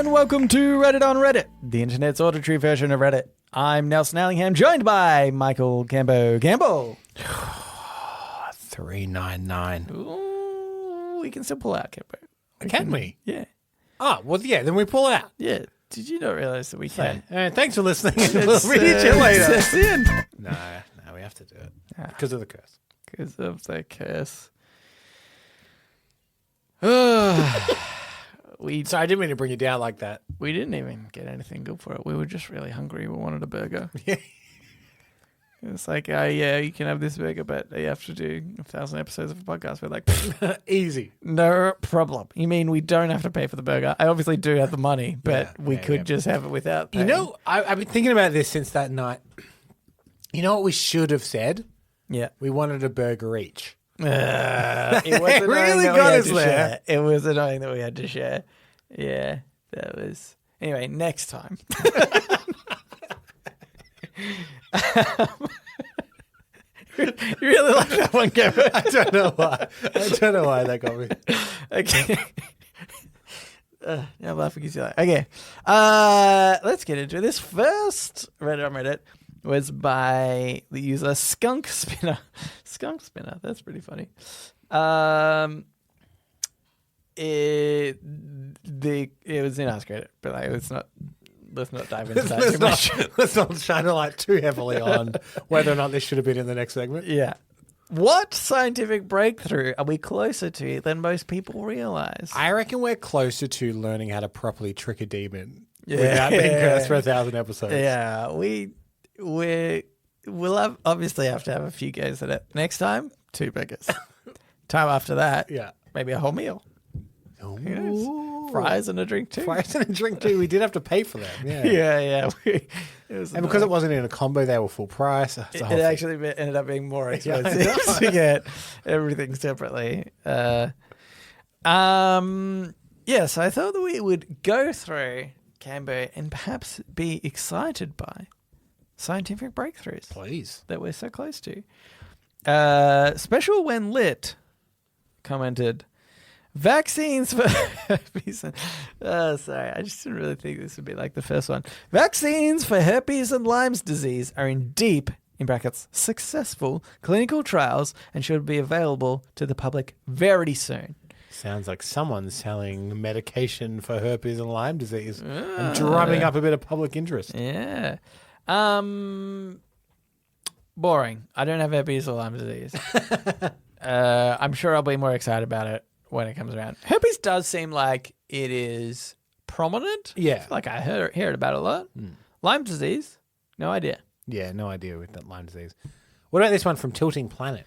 Welcome to Reddit on Reddit, the internet's auditory version of Reddit. I'm Nelson Allingham, joined by Michael Cambo Campbell. 399. Ooh, we can still pull out, Cambo. Can we? Yeah. Oh, well, yeah, then we pull out. Yeah. Did you not realize that we can? Thanks for listening. We'll read you later. No, we have to do it. Because of the curse. Because of the curse. So I didn't mean to bring you down like that. We didn't even get anything good for it. We were just really hungry. We wanted a burger. Yeah. It's like, yeah, you can have this burger, but you have to do 1,000 episodes of a podcast. We're like, easy. No problem. You mean we don't have to pay for the burger? I obviously do have the money, but we could just have it without paying. You know, I've been thinking about this since that night. You know what we should have said? Yeah. We wanted a burger each. It was really got us there. It was annoying that we had to share. Yeah, that was. Anyway, next time. You really like that one, Kevin? I don't know why. That got me. Okay. Now I'm laughing because you like. Okay. Let's get into it. This first Reddit on Reddit was by the user Skunk Spinner. Skunk Spinner. That's pretty funny. It was in askreddit, but like, let's not dive into that too much. Let's not shine a light too heavily on whether or not this should have been in the next segment. Yeah. What scientific breakthrough are we closer to than most people realize? I reckon we're closer to learning how to properly trick a demon without being cursed for 1,000 episodes. Yeah, we'll obviously have to have a few goes at it. Next time, 2 burgers. Time after that, maybe a whole meal. Who knows? Fries and a drink too. We did have to pay for them. Yeah. And because it wasn't in a combo, they were full price. It actually ended up being more expensive to get everything separately. So I thought that we would go through Cambo and perhaps be excited by scientific breakthroughs. Please. That we're so close to. Special When Lit commented, vaccines for herpes and... sorry, I just didn't really think this would be like the first one. Vaccines for herpes and Lyme's disease are in deep, in brackets, successful clinical trials and should be available to the public very soon. Sounds like someone's selling medication for herpes and Lyme disease and drumming up a bit of public interest. Yeah. Boring. I don't have herpes or Lyme disease. I'm sure I'll be more excited about it when it comes around. Herpes does seem like it is prominent. Yeah. I feel like I hear about it a lot. Lyme disease, no idea. Yeah, no idea with that Lyme disease. What about this one from Tilting Planet?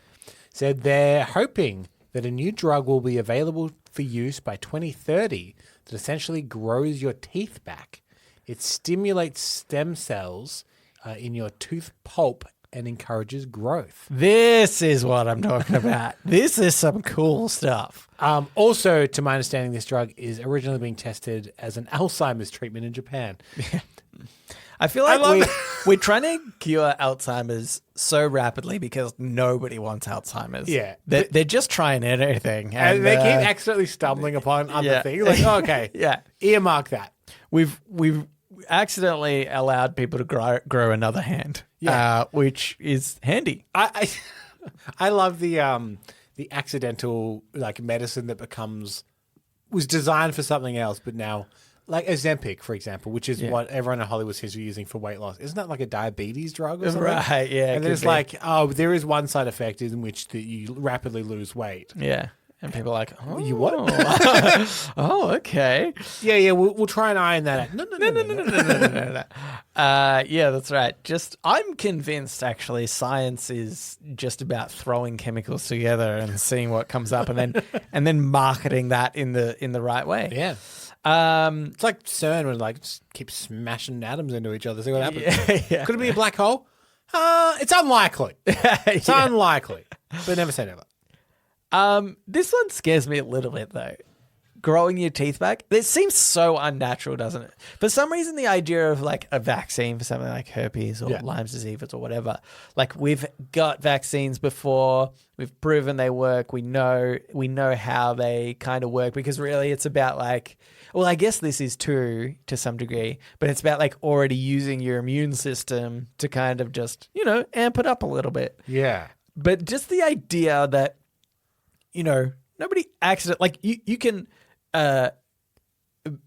Said they're hoping that a new drug will be available for use by 2030 that essentially grows your teeth back. It stimulates stem cells in your tooth pulp and encourages growth. This is what I'm talking about. This is some cool stuff. Also, to my understanding, this drug is originally being tested as an Alzheimer's treatment in Japan. Yeah. I feel like we're trying to cure Alzheimer's so rapidly because nobody wants Alzheimer's. Yeah. They're just trying anything. And they keep accidentally stumbling upon other things. Like, oh, okay, earmark that. We've accidentally allowed people to grow another hand, which is handy. I love the accidental like medicine that was designed for something else, but now like Ozempic, for example, which is what everyone in Hollywood seems to be using for weight loss. Isn't that like a diabetes drug or something? Right, yeah. And then it's like, there is one side effect in which you rapidly lose weight. Yeah. And people are like, oh. You what? Oh, okay. Yeah, we'll try and iron that out. No. Yeah, that's right. I'm convinced, actually, science is just about throwing chemicals together and seeing what comes up and then marketing that in the right way. Yeah. It's like CERN when just keep smashing atoms into each other, see what happens. Yeah. Could it be a black hole? It's unlikely. It's unlikely, but never say never. This one scares me a little bit though. Growing your teeth back. It seems so unnatural, doesn't it? For some reason, the idea of like a vaccine for something like herpes or Lyme's disease or whatever, like we've got vaccines before, we've proven they work. We know how they kind of work because really it's about like, well, I guess this is too to some degree, but it's about like already using your immune system to kind of just, amp it up a little bit. Yeah. But just the idea that, nobody like you can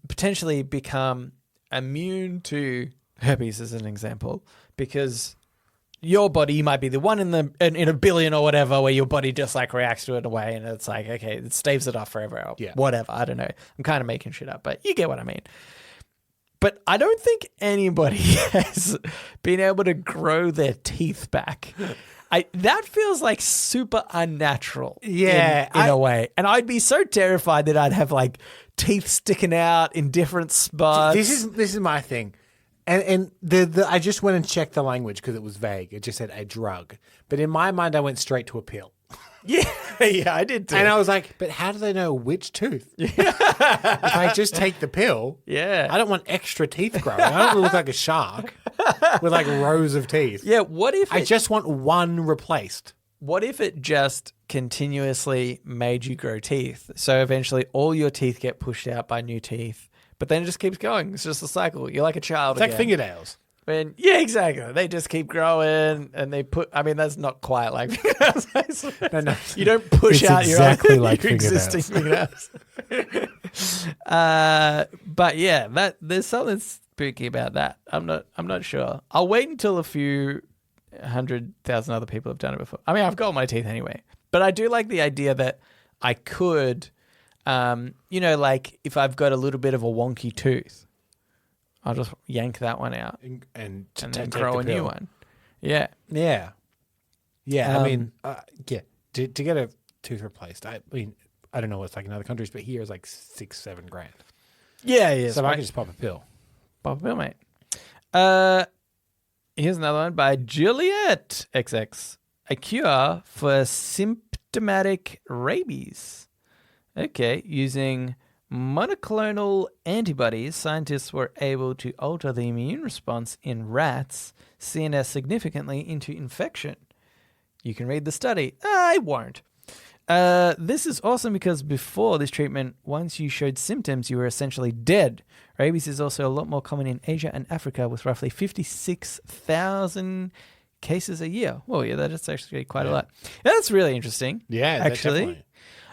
potentially become immune to herpes as an example because your body might be the one in a billion or whatever where your body just like reacts to it away and it's like, okay, it staves it off forever or whatever. I don't know. I'm kind of making shit up, but you get what I mean. But I don't think anybody has been able to grow their teeth back. That feels like super unnatural in a way. And I'd be so terrified that I'd have like teeth sticking out in different spots. This is my thing. And the I just went and checked the language because it was vague. It just said a drug. But in my mind, I went straight to a pill. Yeah, I did too. And I was like, but how do they know which tooth? If I just take the pill, I don't want extra teeth growing. I don't want to look like a shark with like rows of teeth. Yeah, what if I just want one replaced? What if it just continuously made you grow teeth? So eventually all your teeth get pushed out by new teeth, but then it just keeps going. It's just a cycle. You're like a child It's like fingernails. And exactly. They just keep growing and they that's not quite like fingernails. No. You don't push out exactly your like existing fingernails. But yeah, there's something spooky about that. I'm not sure. I'll wait until a few 100,000 other people have done it before. I mean, I've got my teeth anyway, but I do like the idea that I could, like if I've got a little bit of a wonky tooth, I'll just yank that one out and then grow a new one. Yeah. Yeah. Yeah. To get a tooth replaced, I mean, I don't know what it's like in other countries, but here is like $6-7 grand. Yeah. So I can just pop a pill. Pop a pill, mate. Here's another one by Juliet XX. A cure for symptomatic rabies. Okay. Using monoclonal antibodies, scientists were able to alter the immune response in rats, seen as significantly into infection. You can read the study. I won't. This is awesome because before this treatment, once you showed symptoms, you were essentially dead. Rabies is also a lot more common in Asia and Africa with roughly 56,000 cases a year. Well, yeah, that's actually quite a lot. That's really interesting. Yeah, actually. Definitely.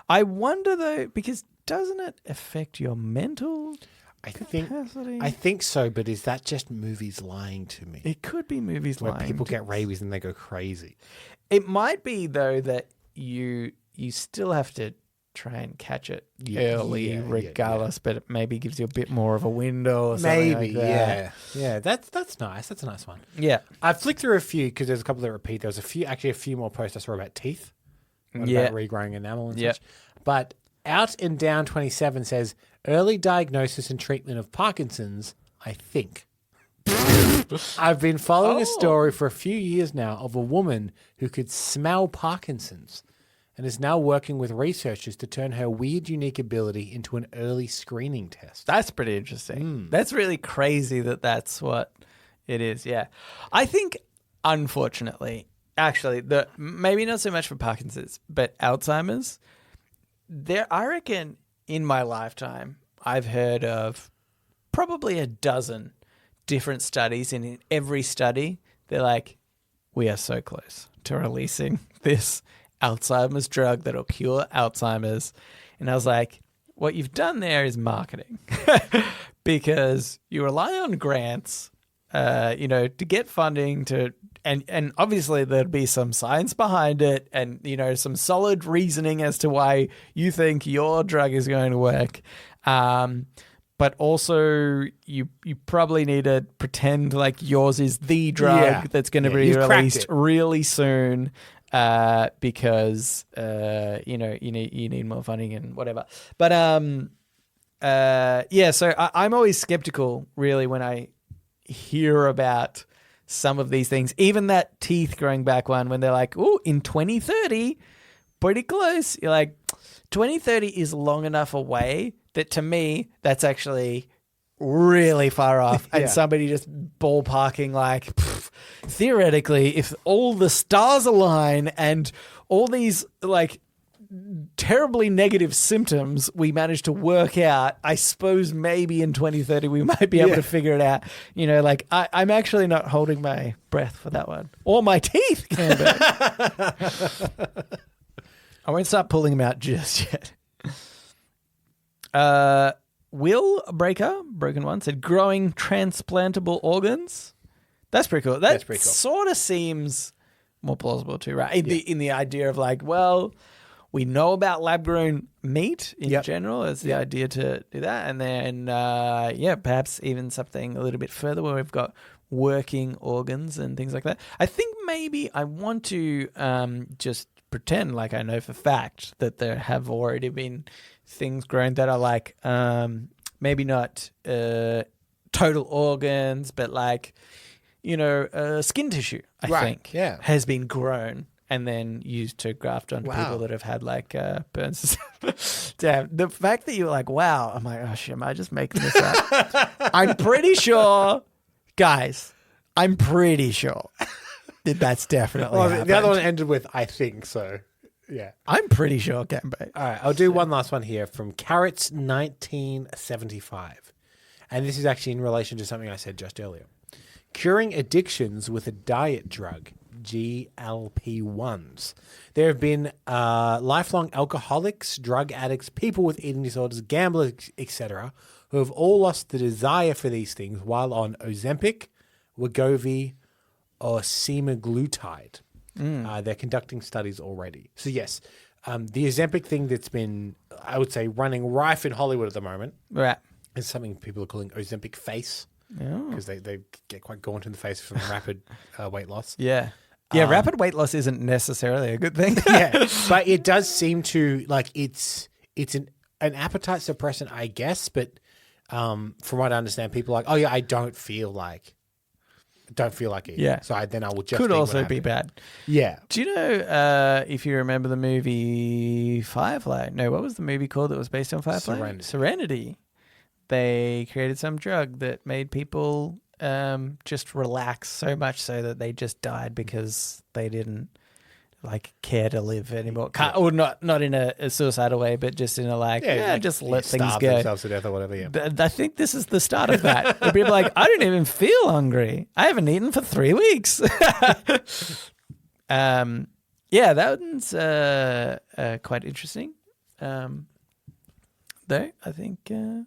I wonder though, because doesn't it affect your mental capacity? I think so, but is that just movies lying to me? It could be movies lying. Where people get rabies and they go crazy. It might be though that you still have to try and catch it early, regardless, but it maybe gives you a bit more of a window or something like that. Yeah. That's nice. That's a nice one. Yeah, I flicked through a few because there's a couple that repeat. There was a few more posts I saw about teeth, about regrowing enamel and such. But Out and Down 27 says early diagnosis and treatment of Parkinson's. I think. I've been following a story for a few years now of a woman who could smell Parkinson's and is now working with researchers to turn her weird, unique ability into an early screening test. That's pretty interesting. That's really crazy that that's what it is. Yeah. I think, unfortunately, actually, maybe not so much for Parkinson's, but Alzheimer's, I reckon in my lifetime, I've heard of probably a dozen different studies, and in every study, they're like, we are so close to releasing this Alzheimer's drug that'll cure Alzheimer's. And I was like, what you've done there is marketing because you rely on grants, to get funding and obviously there'd be some science behind it and, some solid reasoning as to why you think your drug is going to work. But also you probably need to pretend like yours is the drug that's going to be released really soon. Because you need more funding and whatever. But so I'm always skeptical really when I hear about some of these things. Even that teeth growing back one, when they're like, "Oh, in 2030, pretty close." You're like, 2030 is long enough away that to me, that's actually really far off. And somebody just ballparking like, theoretically, if all the stars align and all these like terribly negative symptoms we managed to work out, I suppose maybe in 2030 we might be able to figure it out. You know, like I'm actually not holding my breath for that one. Or my teeth, Camber. I won't start pulling them out just yet. Will Breaker, Broken One, said growing transplantable organs. That's pretty cool. That's pretty cool. Sort of seems more plausible too, right? In the idea of like, well, we know about lab-grown meat in general as the idea to do that. And then, perhaps even something a little bit further where we've got working organs and things like that. I think maybe I want to just pretend like I know for fact that there have already been things grown that are like maybe not total organs, but like, you know, skin tissue, I think, has been grown and then used to graft on people that have had like burns. Damn, the fact that you're like, wow, I'm like, oh shit, am I just making this up? I'm pretty sure, guys, I'm pretty sure that that's definitely happened. The other one ended with, I think so. Yeah. I'm pretty sure, Gambo. All right, I'll do one last one here from Carrots 1975. And this is actually in relation to something I said just earlier. Curing addictions with a diet drug, GLP-1s. There have been lifelong alcoholics, drug addicts, people with eating disorders, gamblers, etc., who have all lost the desire for these things while on Ozempic, Wegovy, or semaglutide. They're conducting studies already. So yes, the Ozempic thing that's been, I would say, running rife in Hollywood at the moment is something people are calling Ozempic face because they get quite gaunt in the face from rapid weight loss. Yeah. Yeah, rapid weight loss isn't necessarily a good thing. But it does seem to, like, it's an appetite suppressant, I guess, but from what I understand, people are like, oh yeah, I don't feel like eating. Yeah. So then I will just could also be bad. Yeah. Do you know if you remember the movie Firefly? No, what was the movie called that was based on Firefly? Serenity. They created some drug that made people just relax so much so that they just died because they didn't like care to live anymore. Or not in a suicidal way, but just in a like, just let things starve go. themselves to death or whatever. Yeah. I think this is the start of that. Where people are like, I don't even feel hungry. I haven't eaten for 3 weeks. That one's quite interesting. Though I think, yeah.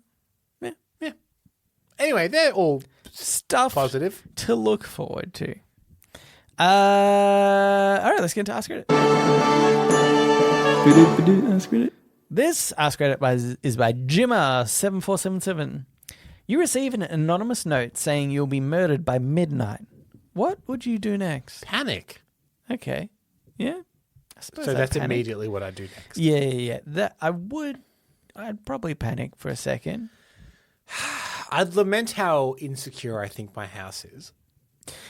Anyway, they're all stuff positive to look forward to. All right, let's get into Ask Reddit. Ask Reddit. This Ask Reddit is by Jimmer7477. You receive an anonymous note saying you'll be murdered by midnight. What would you do next? Panic. Okay. Yeah. I suppose so that's panic. Immediately what I do next. Yeah. I'd probably panic for a second. I'd lament how insecure I think my house is.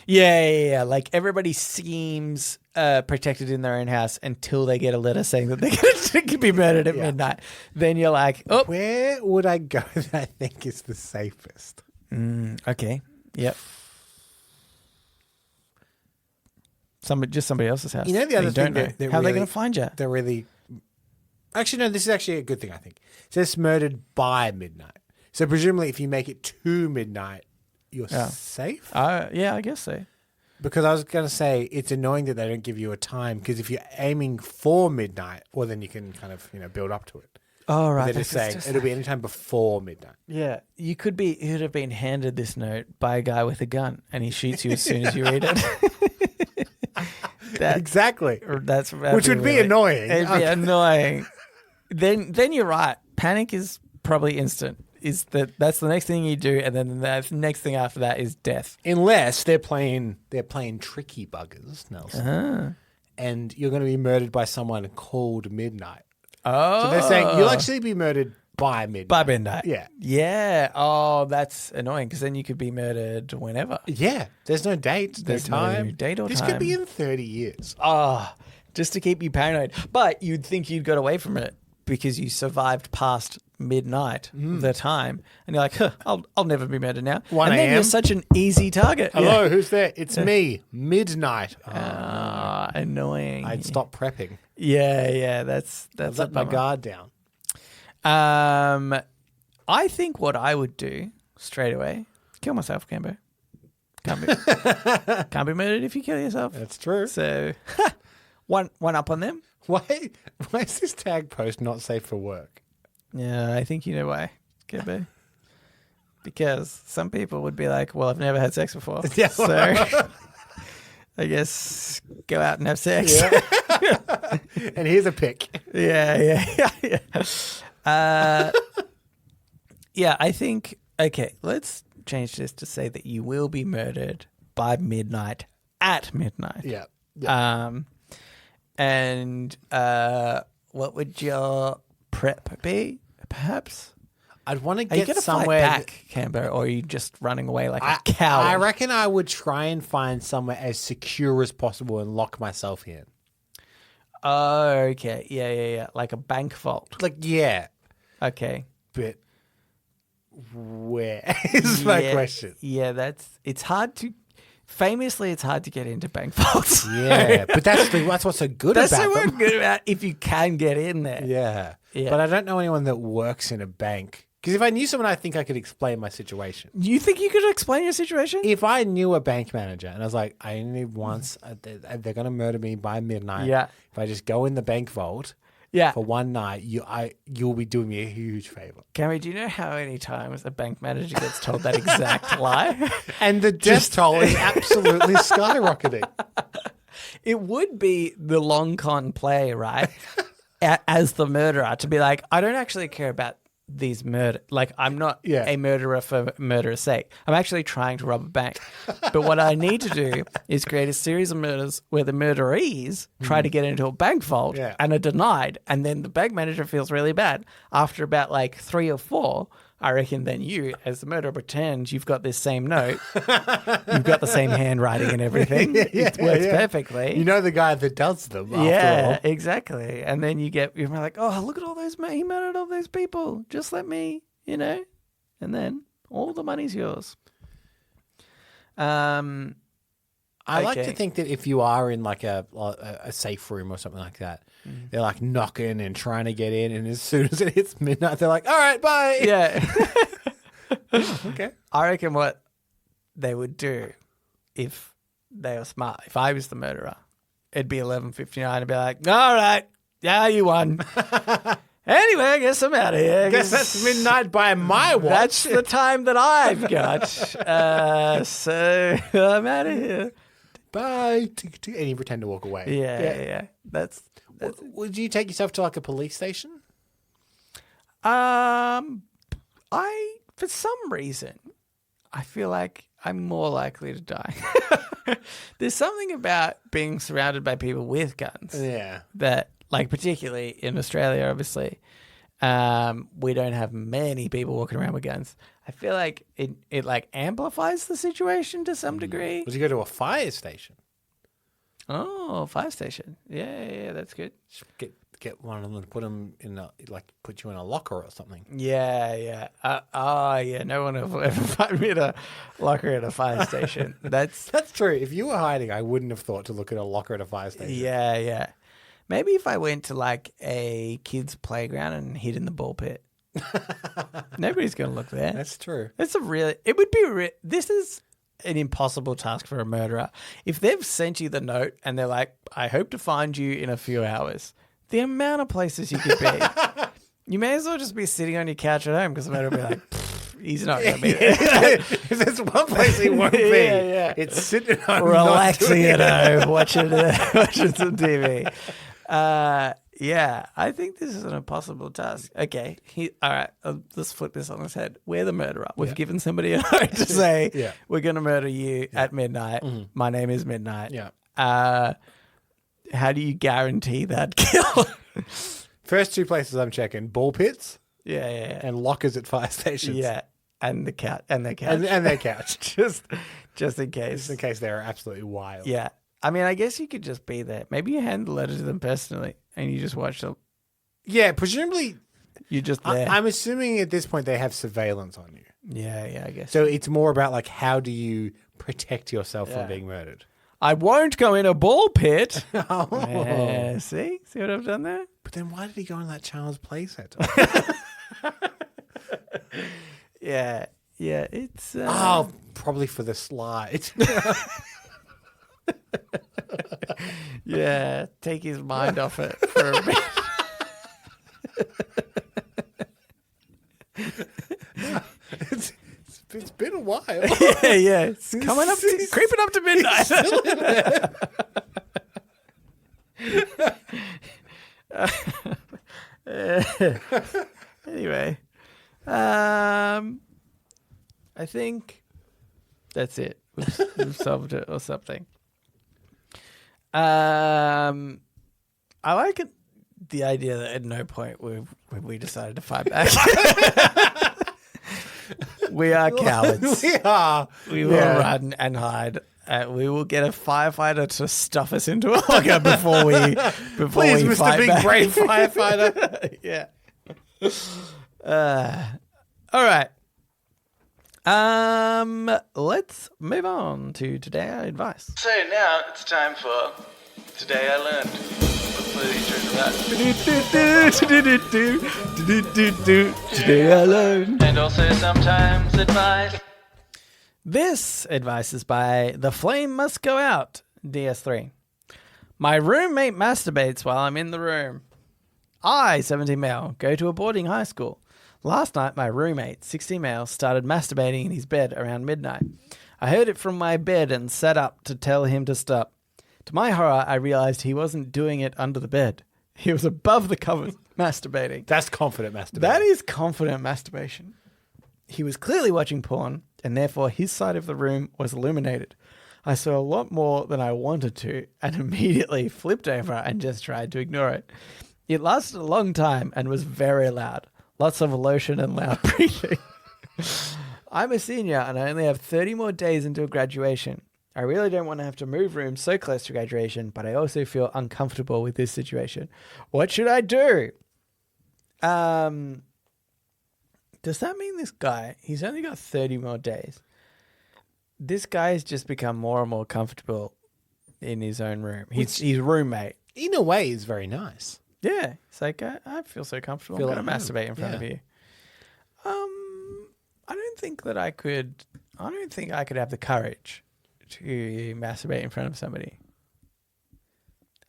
Yeah. Like everybody seems protected in their own house until they get a letter saying that they're going to be murdered at midnight. Then you're like, oh. Where would I go that I think is the safest? Okay. Yep. Somebody else's house. You know the other thing how are they going to find you? They're really... Actually, no, this is actually a good thing, I think. It says murdered by midnight. So presumably if you make it to midnight, you're safe? Yeah, I guess so. Because I was going to say it's annoying that they don't give you a time because if you're aiming for midnight, well, then you can kind of build up to it. Oh, right. But they're just saying it'll be anytime before midnight. Yeah. You'd have been handed this note by a guy with a gun and he shoots you as soon as you read it. Exactly. Which would be annoying. It'd be annoying. Then you're right. Panic is probably instant. That's the next thing you do, and then the next thing after that is death. Unless they're playing tricky buggers, Nelson. And you're going to be murdered by someone called Midnight. Oh. So they're saying you'll actually be murdered by midnight. By midnight. Yeah. Yeah. Oh, that's annoying because then you could be murdered whenever. Yeah. There's no date, There's no no time. date or this time. could be in 30 years. Oh, just to keep you paranoid. But you'd think you'd got away from it because you survived past midnight, the time, and you're like, huh, I'll never be murdered now. 1 and then you're a.m. such an easy target. Hello, who's there? It's me. Midnight. Annoying. I'd stop prepping. Yeah, that's I'd let my guard down. I think what I would do straight away, kill myself, Cambo. Can't be murdered if you kill yourself. That's true. So one up on them. Why is this tag post not safe for work? Yeah, I think you know why, Cambo. Because some people would be like, well, I've never had sex before. Yeah. So I guess go out and have sex. Yeah. And here's a pic. Yeah. Yeah, I think, okay, let's change this to say that you will be murdered by midnight, at midnight. Yeah. And what would your prep be, perhaps? I'd want to Are you get going to somewhere. fight back, Cambo, or are you just running away like a coward? I reckon I would try and find somewhere as secure as possible and lock myself in. Oh, okay. Yeah. Like a bank vault. Like, yeah. Okay. But where is my question? Yeah, it's hard to... Famously, it's hard to get into bank vaults. Yeah, but that's what's so good That's about so them. good about if you can get in there. Yeah. Yeah. But I don't know anyone that works in a bank. Because if I knew someone, I think I could explain my situation. You think you could explain your situation? If I knew a bank manager and I was like, I only need once, they're going to murder me by midnight. Yeah. If I just go in the bank vault Yeah. for one night, you'll be doing me a huge favor. Cammy, do you know how many times a bank manager gets told that exact lie? And the death toll is absolutely skyrocketing. It would be the long con play, right? As the murderer, to be like, I don't actually care about these murder. Like, I'm not a murderer for murder's sake. I'm actually trying to rob a bank. But what I need to do is create a series of murders where the murderees try to get into a bank vault and are denied. And then the bank manager feels really bad. After about like 3 or 4, I reckon then you, as the murderer, pretend you've got this same note. You've got the same handwriting and everything. It works perfectly. You know the guy that does them, after all. Exactly. And then you're like, oh, look at all those, he murdered all those people. Just let me, and then all the money's yours. I like to think that if you are in like a safe room or something like that, they're like knocking and trying to get in, and as soon as it hits midnight, they're like, all right, bye. Yeah. Okay. I reckon what they would do if they were smart, if I was the murderer, it'd be 11:59 and be like, all right, yeah, you won. Anyway, I guess I'm out of here. Guess that's midnight by my watch. That's the time that I've got. So I'm out of here. Bye. And you pretend to walk away. Yeah. That's Would you take yourself to like a police station? For some reason, I feel like I'm more likely to die. There's something about being surrounded by people with guns. Yeah. That, like, particularly in Australia, obviously, we don't have many people walking around with guns. I feel like it like amplifies the situation to some degree. Would you go to a fire station? Oh, fire station. Yeah, that's good. Get one of them and put them in put you in a locker or something. Yeah. No one will ever find me in a locker at a fire station. That's true. If you were hiding, I wouldn't have thought to look at a locker at a fire station. Yeah. Maybe if I went to like a kid's playground and hid in the ball pit. Nobody's going to look there. That's true. This is an impossible task for a murderer. If they've sent you the note and they're like, I hope to find you in a few hours, the amount of places you could be, you may as well just be sitting on your couch at home because the murderer will be like, he's not going to be there. If there's one place he won't be, it's sitting on relaxing at home, watching some TV. I think this is an impossible task. Okay, all right, let's flip this on its head. We're the murderer. We've given somebody a note to say, we're going to murder you at midnight. Mm-hmm. My name is Midnight. Yeah. How do you guarantee that kill? First 2 places I'm checking, ball pits Yeah. and lockers at fire stations. Yeah. And the couch. And their couch. And their couch. just in case. Just in case they're absolutely wild. Yeah. I mean, I guess you could just be there. Maybe you hand the letter to them personally and you just watch them. Yeah, presumably. You're just there. I'm assuming at this point they have surveillance on you. Yeah, I guess. So it's more about like how do you protect yourself from being murdered? I won't go in a ball pit. Oh. Yeah, see what I've done there? But then why did he go in that child's playset? Yeah, it's... Probably for the slide. Yeah, take his mind off it for a bit. It's been a while. Yeah. It's coming up, creeping up to midnight. Still in there. Anyway, I think that's it. We've solved it or something. I like it, the idea that at no point we decided to fight back. We are cowards. We are. We will run and hide. We will get a firefighter to stuff us into a locker before we Please, Mr. fight Big back. Brain Firefighter. Yeah. All right. Let's move on to Today I Advice. So now it's time for Today I Learned. Today I Learned. And also sometimes advice. This advice is by The Flame Must Go Out, DS3. My roommate masturbates while I'm in the room. I, 17 male, go to a boarding high school. Last night, my roommate, 16 male, started masturbating in his bed around midnight. I heard it from my bed and sat up to tell him to stop. To my horror, I realized he wasn't doing it under the bed. He was above the covers masturbating. That's confident masturbating. That is confident masturbation. He was clearly watching porn, and therefore his side of the room was illuminated. I saw a lot more than I wanted to, and immediately flipped over and just tried to ignore it. It lasted a long time and was very loud. Lots of lotion and loud breathing. I'm a senior and I only have 30 more days until graduation. I really don't want to have to move rooms so close to graduation, but I also feel uncomfortable with this situation. What should I do? Does that mean this guy, he's only got 30 more days? This guy's just become more and more comfortable in his own room. His roommate. In a way, is very nice. Yeah. It's like, I feel so comfortable. I'm going to masturbate in front of you. I don't think I could have the courage to masturbate in front of somebody.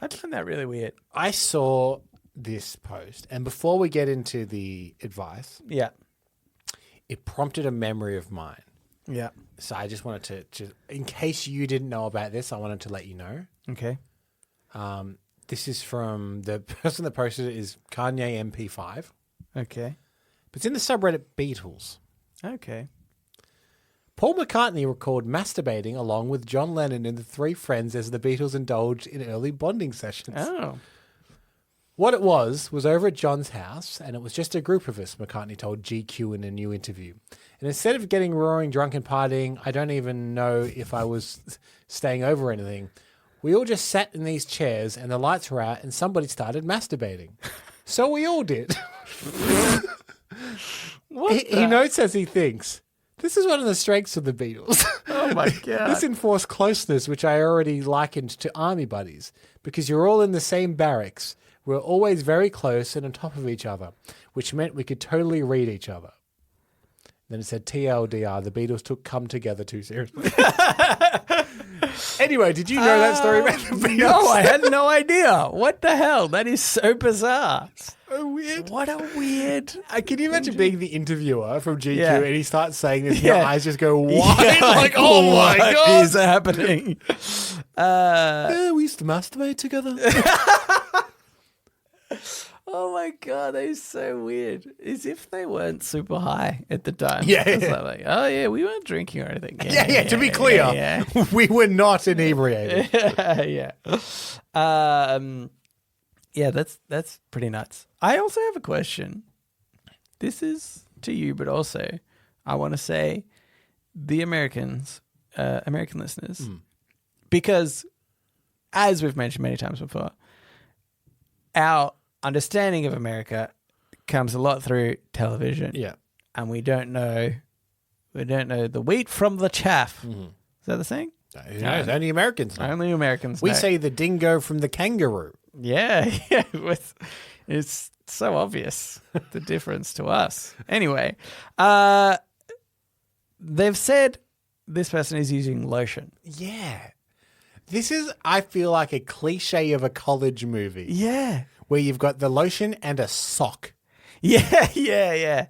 I'd find that really weird. I saw this post, and before we get into the advice, it prompted a memory of mine. Yeah. So I just wanted to in case you didn't know about this, I wanted to let you know. Okay. This is from the person that posted it is Kanye MP5. Okay. But it's in the subreddit Beatles. Okay. Paul McCartney recalled masturbating along with John Lennon and the three friends as the Beatles indulged in early bonding sessions. Oh. What it was over at John's house, and it was just a group of us, McCartney told GQ in a new interview. And instead of getting roaring drunk and partying, I don't even know if I was staying over or anything. We all just sat in these chairs and the lights were out and somebody started masturbating. So we all did. He notes as he thinks, this is one of the strengths of the Beatles. Oh my God. This enforced closeness, which I already likened to army buddies, because you're all in the same barracks. We're always very close and on top of each other, which meant we could totally read each other. Then it said TLDR, the Beatles took come together too seriously. Anyway, did you know that story about the Beatles? No, I had no idea. What the hell? That is so bizarre. So weird. What a weird... Can you imagine being the interviewer from GQ Yeah. and he starts saying this and your eyes just go wide? Yeah, like, oh my God. What is happening? Yeah, we used to masturbate together. Oh my God, that is so weird. As if they weren't super high at the time. Yeah. It's like, oh yeah, we weren't drinking or anything. Yeah, to be clear, Yeah. we were not inebriated. Yeah. Yeah, that's pretty nuts. I also have a question. this is to you, but also I want to say the American listeners, because as we've mentioned many times before, our understanding of America comes a lot through television. Yeah. And we don't know the wheat from the chaff. Mm-hmm. Is that the saying? Who knows? Only Americans know. Only Americans We know. say the dingo from the kangaroo. Yeah. It's so obvious, the difference to us. Anyway, they've said this person is using lotion. Yeah. This is, I feel like, a cliche of a college movie. Yeah. Where you've got the lotion and a sock. Yeah.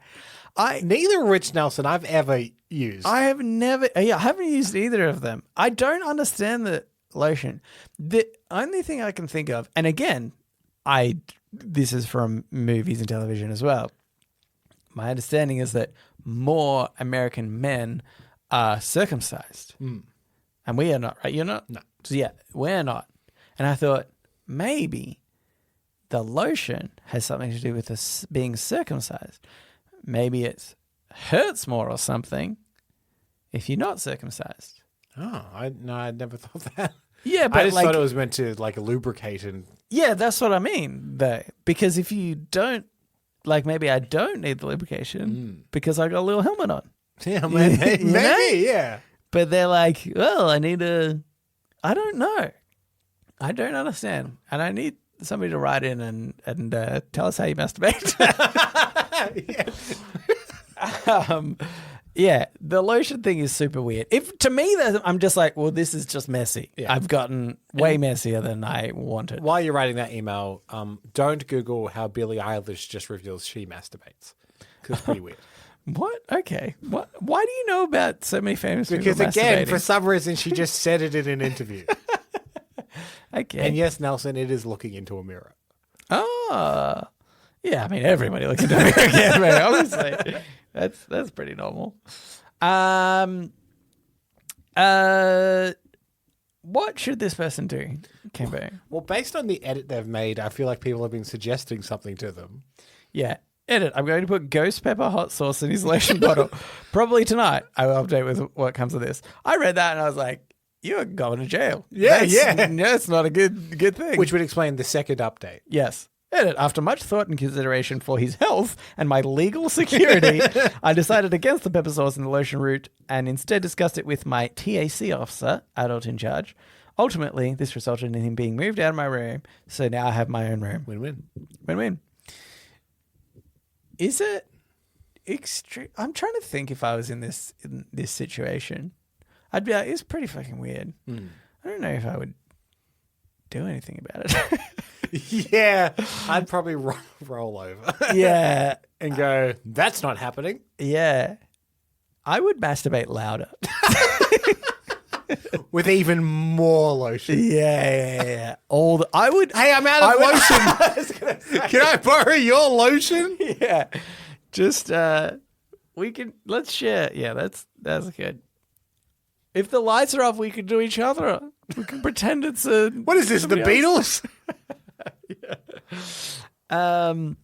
Neither of which, Nelson, I've ever used. I haven't used either of them. I don't understand the lotion. The only thing I can think of, and again, this is from movies and television as well. My understanding is that more American men are circumcised. And we are not, right? You're not? No. So yeah, we're not. And I thought maybe the lotion has something to do with us being circumcised. Maybe it hurts more or something if you're not circumcised. Oh, I'd never thought that. Yeah, but I just thought it was meant to like lubricate and. Yeah, that's what I mean. Because if you don't, like maybe I don't need the lubrication because I got a little helmet on. Yeah, maybe, yeah. But they're like, well, I don't know. I don't understand. And I need somebody to write in and tell us how you masturbate. Yeah, the lotion thing is super weird. To me, I'm just like, well, this is just messy. Yeah. I've gotten way messier than I wanted. While you're writing that email, don't Google how Billie Eilish just reveals she masturbates. Because it's pretty weird. What? Okay. What? Why do you know about so many famous people Because again, masturbating? for some reason, she just said it in an interview. Okay. And yes, Nelson, it is looking into a mirror. Oh. Yeah, I mean, everybody looks into a mirror again, right? Obviously. That's pretty normal. What should this person do, Cambo? Well, based on the edit they've made, I feel like people have been suggesting something to them. Yeah. Edit. I'm going to put ghost pepper hot sauce in his lotion bottle. Probably tonight. I will update with what comes of this. I read that and I was like, you're going to jail. That's not a good thing. Which would explain the second update. Yes. Edit. After much thought and consideration for his health and my legal security, I decided against the pepper sauce and the lotion route and instead discussed it with my TAC officer, adult in charge. Ultimately, this resulted in him being moved out of my room, so now I have my own room. Win-win. Win-win. Is it extreme? I'm trying to think if I was in this situation. I'd be like, it's pretty fucking weird. I don't know if I would do anything about it. Yeah, I'd probably roll over. Yeah. And go, that's not happening. Yeah. I would masturbate louder. With even more lotion. Yeah. Hey, I'm out of lotion. Can I borrow your lotion? Yeah. Just, let's share. Yeah, that's good. If the lights are off, we could do each other. We can pretend it's what is this, the Beatles? Yeah. I'm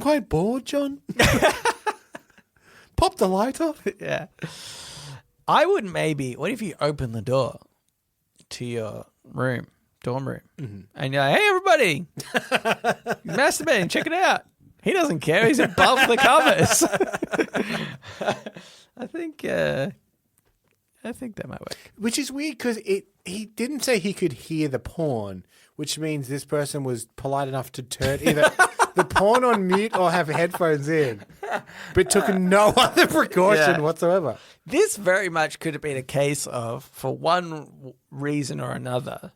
quite bored, John. Pop the light off. Yeah. I would maybe, what if you open the door to your dorm room, and you're like, hey, everybody, he's masturbating, check it out. He doesn't care. He's above the covers. I think that might work. Which is weird because he didn't say he could hear the porn, which means this person was polite enough to turn either the porn on mute or have headphones in, but took no other precaution whatsoever. This very much could have been a case of, for one reason or another,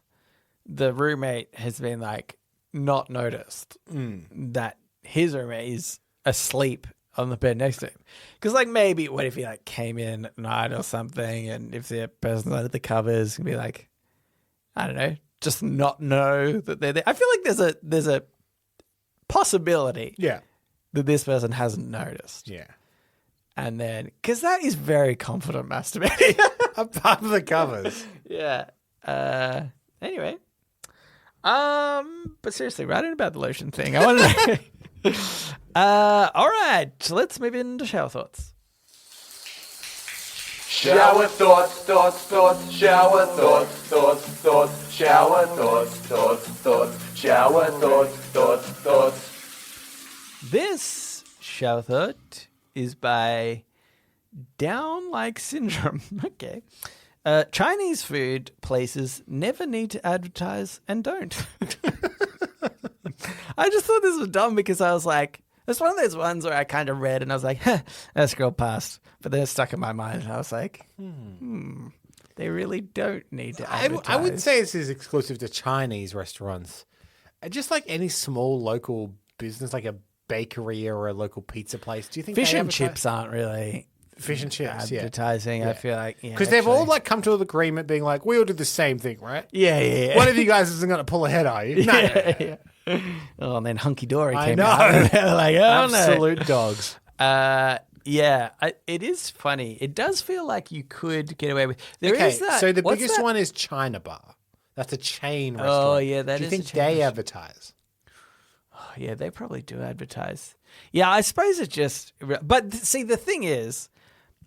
the roommate has been like not noticed that his roommate is asleep on the bed next to him. Because like maybe what if he like came in at night or something, and if the person's under the covers and be like, I don't know, just not know that they're there. I feel like there's a possibility that this person hasn't noticed. Yeah. And then, because that is very confident masturbating. Above the covers. Yeah. Anyway. But seriously, writing about the lotion thing, I want to know. All right, so let's move into shower thoughts. Shower thoughts, shower thoughts, shower thoughts, shower thoughts. This shower thought is by Down Like Syndrome. Okay. Chinese food places never need to advertise and don't. I just thought this was dumb because I was like, it's one of those ones where I kind of read and I was like, that scroll past. But then it stuck in my mind and I was like, they really don't need to advertise. I would say this is exclusive to Chinese restaurants. Just like any small local business, like a bakery or a local pizza place. Do you think Fish they and advertise? chips aren't really Fish and chips, advertising? Yeah. I feel like, because they've all like come to an agreement, being like, we all do the same thing, right? Yeah. One of you guys isn't going to pull ahead, are you? No. Yeah. Oh, and then Hunky Dory I came know. out. And they were like, oh no. Absolute dogs. Yeah, it is funny. It does feel like you could get away with. There Okay, is that. so the what's biggest that? one is China Bar. That's a chain restaurant. Oh yeah, that Do you is think a chain they restaurant. advertise? Oh, yeah, they probably do advertise. Yeah, I suppose it just. But see, the thing is,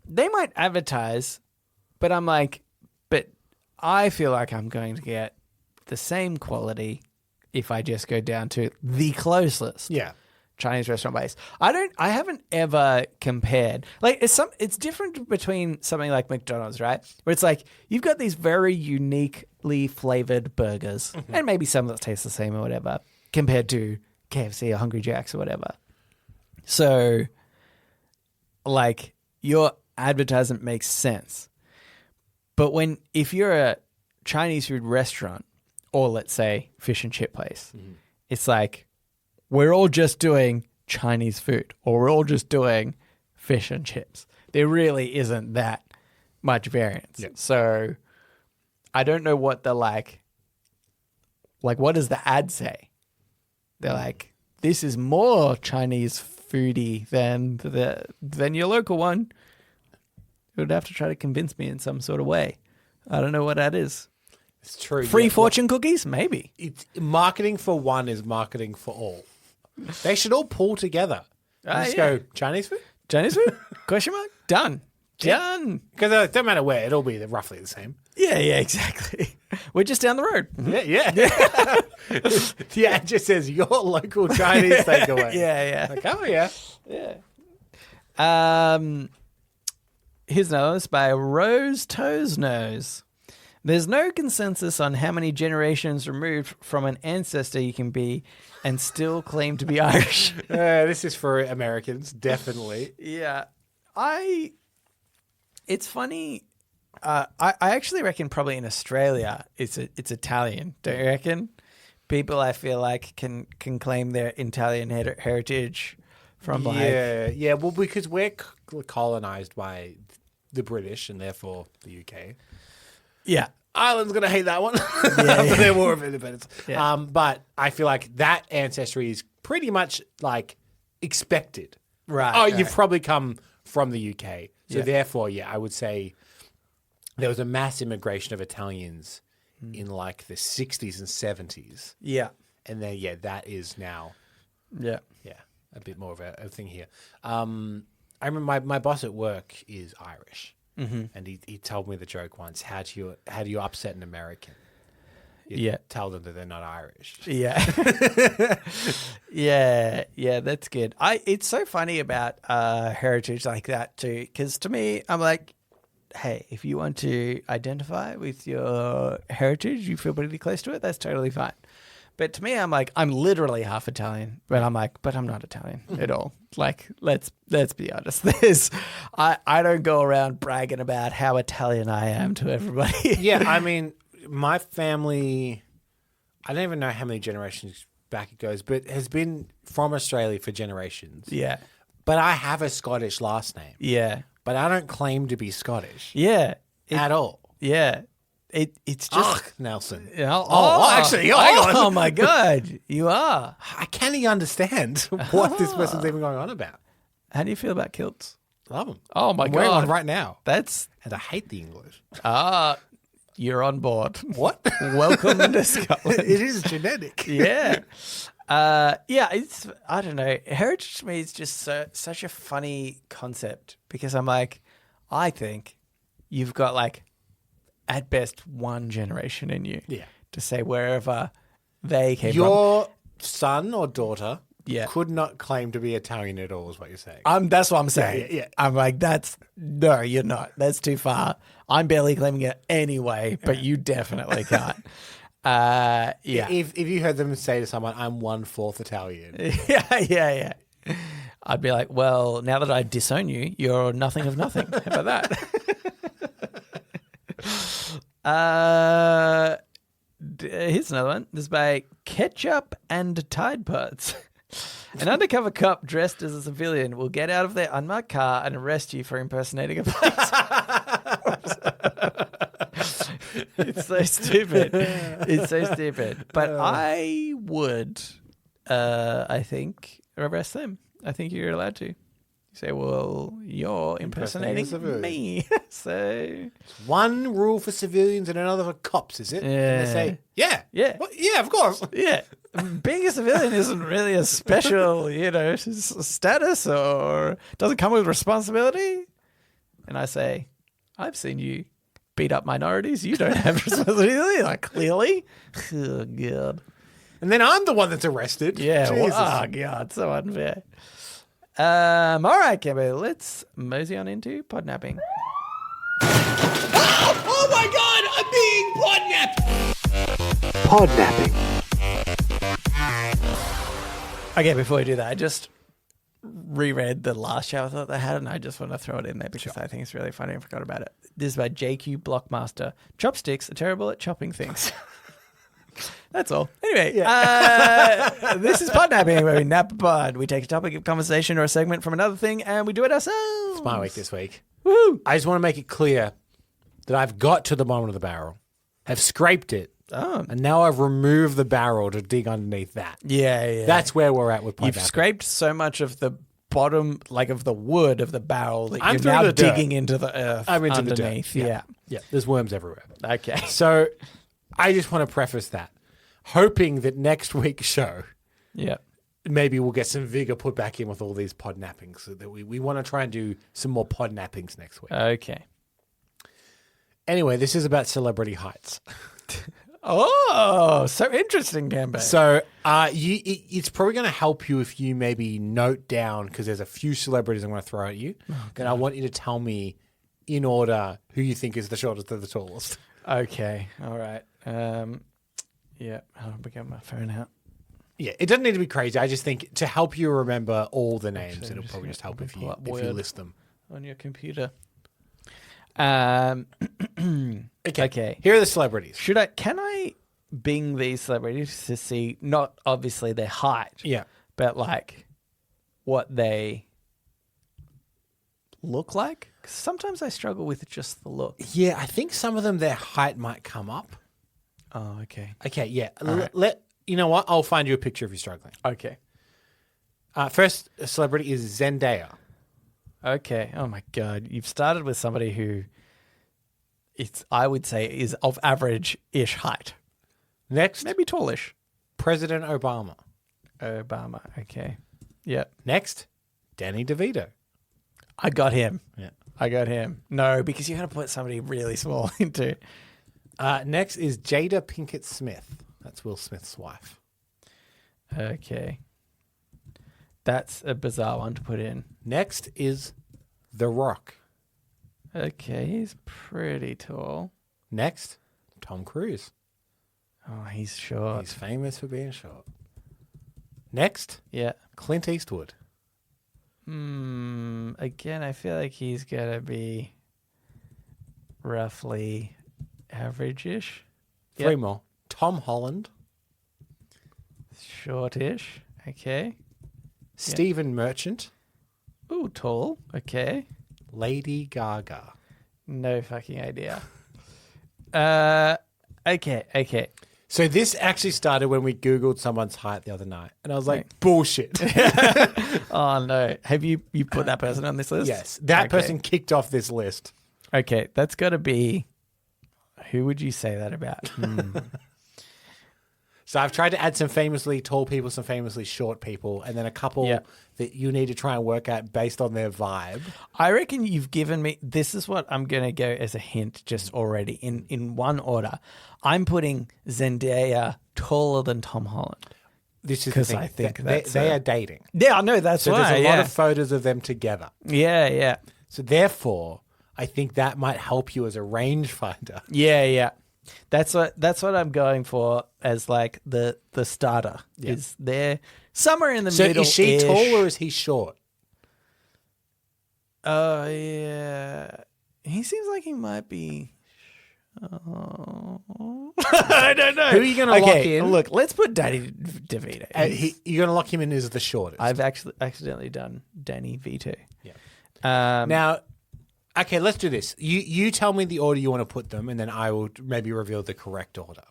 they might advertise, but I'm like, but I feel like I'm going to get the same quality if I just go down to the closest. Yeah. Chinese restaurant base. I haven't ever compared. Like it's different between something like McDonald's, right? Where it's like you've got these very uniquely flavored burgers and maybe some that taste the same or whatever compared to KFC or Hungry Jack's or whatever. So like your advertisement makes sense. But if you're a Chinese food restaurant or let's say fish and chip place, it's like we're all just doing Chinese food or we're all just doing fish and chips. There really isn't that much variance. Yep. So I don't know what the like what does the ad say? They're like, this is more Chinese foodie than your local one. You would have to try to convince me in some sort of way. I don't know what that is. It's true. Free yeah. fortune cookies? Maybe. It's marketing for one is marketing for all. They should all pull together. And just yeah. go, Chinese food? Chinese food? Question mark? Done. Done. Because it don't matter where, it'll be roughly the same. Yeah, exactly. We're just down the road. Yeah. The ad just says your local Chinese takeaway. Yeah. Like, oh, yeah. Here's another one. It's by Rose Toes Nose. There's no consensus on how many generations removed from an ancestor you can be and still claim to be Irish. This is for Americans, definitely. Yeah. It's funny. I actually reckon probably in Australia it's Italian. Don't you reckon? People I feel like can claim their Italian heritage from like Yeah. Well, because we're colonized by the British and therefore the UK. yeah. Ireland's going to hate that one after their War of Independence. Yeah. But I feel like that ancestry is pretty much like expected. Right. You've probably come from the UK. So Yeah. therefore, I would say there was a mass immigration of Italians in like the 60s and 70s. Yeah. And then, that is now, Yeah. a bit more of a thing here. I remember my boss at work is Irish. And he told me the joke once, how do you upset an American? You tell them that they're not Irish. Yeah. Yeah, that's good. It's so funny about heritage like that too, because to me, I'm like, hey, if you want to identify with your heritage, you feel pretty close to it, that's totally fine. But to me, I'm like, I'm literally half Italian, but I'm like, but I'm not Italian at all. Like, let's be honest. I don't go around bragging about how Italian I am to everybody. Yeah, I mean, my family, I don't even know how many generations back it goes, but has been from Australia for generations. Yeah. But I have a Scottish last name. Yeah. But I don't claim to be Scottish Yeah. at all. Yeah. It's just Nelson. You know, actually, hang on. Oh my God, you are. I can't even understand what this person's even going on about. How do you feel about kilts? Love them. Oh my I'm wearing God. one right now. That's And I hate the English. you're on board. What? Welcome to Scotland. It is genetic. Yeah. Yeah, it's I don't know. Heritage to me is just such a funny concept because I'm like, I think you've got like at best one generation in you. Yeah. To say wherever they came from. Your son or daughter Yeah. could not claim to be Italian at all, is what you're saying. That's what I'm saying. Yeah. I'm like, no, you're not. That's too far. I'm barely claiming it anyway, but you definitely can't. Yeah. If you heard them say to someone, I'm 1/4 Italian. Yeah. I'd be like, well, now that I disown you, you're nothing of nothing. How about that? Here's another one. This is by Ketchup and Tide Pods. An undercover cop dressed as a civilian will get out of their unmarked car and arrest you for impersonating a police. It's so stupid. It's so stupid. But I would, I think, arrest them. I think you're allowed to. You say, well, you're impersonating me. So One rule for civilians and another for cops, is it? Yeah. And they say, yeah. Yeah. Well, yeah, of course. yeah, being a civilian isn't really a special, status or doesn't come with responsibility. And I say, I've seen you beat up minorities. You don't have responsibility, like clearly. Oh, God. And then I'm the one that's arrested. Yeah. Jesus. Oh, God. So unfair. All right, Cambo, let's mosey on into podnapping. Oh my God, I'm being podnapped. Podnapping. Okay, before we do that, I just reread the last show I thought they had, and I just want to throw it in there because I think it's really funny. I forgot about it. This is by JQ Blockmaster. Chopsticks are terrible at chopping things. That's all. Anyway, this is Podnapping, where we nap a pod. We take a topic of conversation or a segment from another thing, and we do it ourselves. It's my week this week. Woo! I just want to make it clear that I've got to the bottom of the barrel, have scraped it, and now I've removed the barrel to dig underneath that. Yeah. That's where we're at with podnapping. You've scraped so much of the bottom, like of the wood of the barrel, that I'm you're through now the dirt. digging into the earth. I'm into underneath. the dirt. Yeah. Yeah, there's worms everywhere. Okay. So I just want to preface that, hoping that next week's show, Yeah. maybe we'll get some vigor put back in with all these podnappings. So that we want to try and do some more podnappings next week. Okay. Anyway, this is about celebrity heights. Oh, so interesting, Gambo. So it's probably going to help you if you maybe note down, because there's a few celebrities I'm going to throw at you. And I want you to tell me in order who you think is the shortest or the tallest. Okay. All right. Yeah. I'll get my phone out. Yeah, it doesn't need to be crazy. I just think to help you remember all the names, Actually, it'll probably just help if pull you up if you Word. list them. On your computer. Okay. Here are the celebrities. Can I bing these celebrities to see, not obviously their height, Yeah. but like what they look like? 'Cause sometimes I struggle with just the look. Yeah, I think some of them, their height might come up. Oh, okay. Okay, yeah. right. You know what? I'll find you a picture if you're struggling. Okay. First celebrity is Zendaya. Okay. Oh my God. You've started with somebody who I would say is of average-ish height. Next, Maybe tallish. President Obama. Obama. Okay. Yep. Next, Danny DeVito. I got him. Yeah. I got him. No, because you're going to put somebody really small into. Next is Jada Pinkett Smith. That's Will Smith's wife. Okay. That's a bizarre one to put in. Next is The Rock. Okay, he's pretty tall. Next, Tom Cruise. Oh, he's short. He's famous for being short. Next, Yeah. Clint Eastwood. Again, I feel like he's going to be roughly average-ish. Three Yep. more. Tom Holland. Shortish. Okay. Stephen Merchant. Ooh, tall. Okay. Lady Gaga. No fucking idea. Okay. So this actually started when we Googled someone's height the other night. And I was like, Right. bullshit. Oh, no. Have you put that person on this list? Yes. That Okay. person kicked off this list. Okay, that's got to be... Who would you say that about? So I've tried to add some famously tall people, some famously short people, and then a couple Yeah. that you need to try and work out based on their vibe. I reckon you've given me. This is what I'm going to go as a hint just already in one order. I'm putting Zendaya taller than Tom Holland. This is the 'Cause thing. I think they that's are dating. Yeah, I know that's So why. there's a yeah. lot of photos of them together. yeah. So therefore, I think that might help you as a rangefinder. Yeah. That's what I'm going for as like the starter. Yeah. Is there somewhere in the So middle? is she tall or is he short? Oh yeah. He seems like he might be. I don't know. Who are you gonna lock in? Look, let's put Danny DeVito. You're going to lock him in as the shortest. I've actually accidentally done Danny Vito. Yeah. Um, Now, okay, let's do this. You tell me the order you want to put them, and then I will maybe reveal the correct order.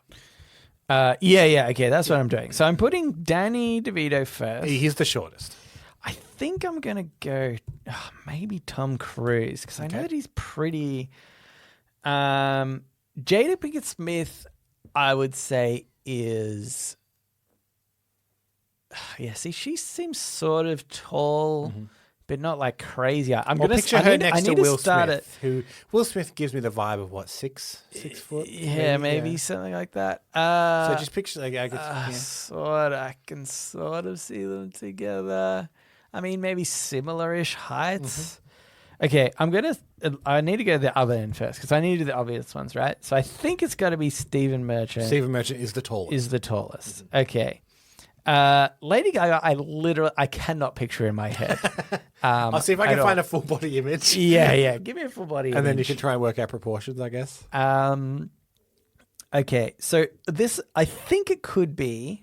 yeah. Okay, that's what I'm doing. So I'm putting Danny DeVito first. He's the shortest. I think I'm gonna go maybe Tom Cruise because I know that he's pretty. Jada Pinkett Smith, I would say is. Yeah, see, she seems sort of tall, but not like crazy. I'm Well, gonna picture her next to Will start Smith, who Will Smith gives me the vibe of what, 6 foot? Yeah, maybe something like that. So just picture like I could, I can sort of see them together. I mean, maybe similar-ish heights. Okay, I need to go to the other end first because I need to do the obvious ones, right? So I think it's got to be Stephen Merchant. Stephen Merchant is the tallest. Is the tallest. Okay. Lady Gaga, I cannot picture in my head. I'll see if I can find a full body image. Yeah. Give me a full body image. And then you can try and work out proportions, I guess. Okay, so this, I think it could be.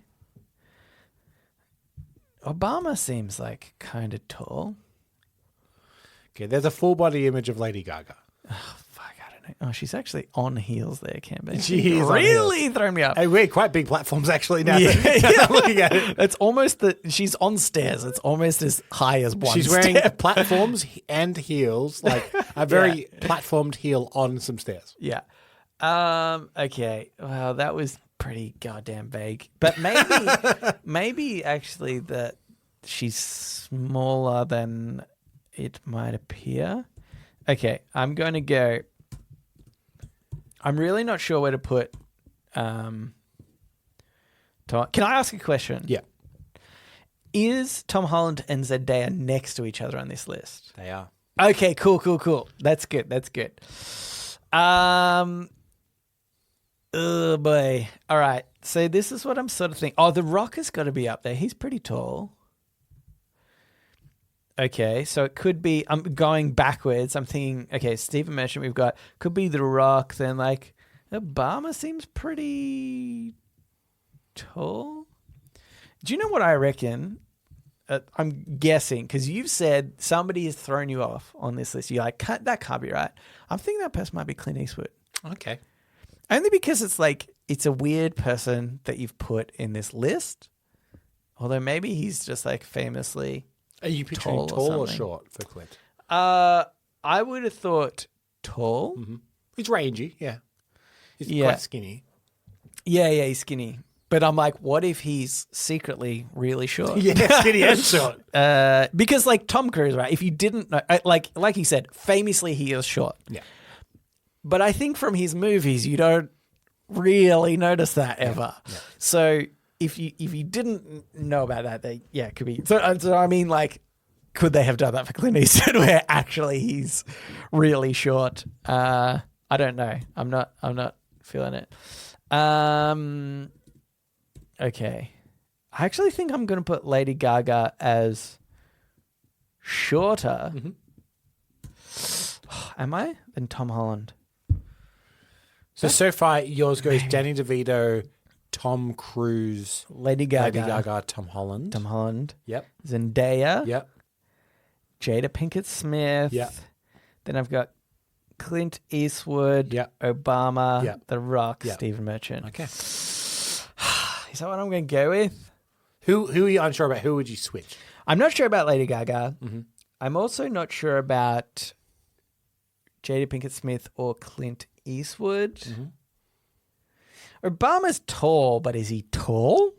Obama seems like kind of tall. Okay, there's a full body image of Lady Gaga. Oh, fuck, I don't know. Oh, she's actually on heels there, Campbell. She is on really throwing me up. Hey, we're quite big platforms actually now. Yeah. I'm looking at it. It's almost she's on stairs. It's almost as high as one She's wearing step. platforms and heels, like a very platformed heel on some stairs. Yeah. Okay. Well, that was pretty goddamn vague. But maybe actually that she's smaller than it might appear. Okay, I'm going to go. I'm really not sure where to put. Tom. Can I ask a question? Yeah, Is Tom Holland and Zendaya next to each other on this list? they are. Okay, cool. That's good. Oh boy. All right. So this is what I'm sort of thinking. Oh, The Rock has got to be up there. He's pretty tall. Okay, so it could be. I'm going backwards. I'm thinking. Okay, Stephen Merchant. We've got could be The Rock. Then like Obama seems pretty tall. Do you know what I reckon? I'm guessing because you've said somebody has thrown you off on this list. You're like, that can't be right. I'm thinking that person might be Clint Eastwood. Okay. Only because it's a weird person that you've put in this list. Although maybe he's just like famously. Are you picturing tall or short for Clint? I would have thought tall. Mm-hmm. He's rangy, yeah. He's Yeah. quite skinny. Yeah, he's skinny. But I'm like, what if he's secretly really short? Yeah, skinny and short. Because like Tom Cruise, right? If you didn't know, like you said, famously he is short. Yeah. But I think from his movies, you don't really notice that ever. Yeah. So if you didn't know about that, it could be. So I mean, like, could they have done that for Clint Eastwood, where actually he's really short? I don't know. I'm not feeling it. Okay. I actually think I'm going to put Lady Gaga as shorter. Mm-hmm. Am I? Than Tom Holland. So far, yours goes Danny DeVito, Tom Cruise, Lady Gaga, Tom Holland. Tom Holland, Yep. Zendaya, Yep. Jada Pinkett Smith. Yep. Then I've got Clint Eastwood, Yep. Obama, Yep. The Rock, Yep. Stephen Merchant. Okay. Is that what I'm going to go with? Who are you unsure about? Who would you switch? I'm not sure about Lady Gaga. Mm-hmm. I'm also not sure about Jada Pinkett Smith or Clint Eastwood. Mm-hmm. Obama's tall, but is he tall?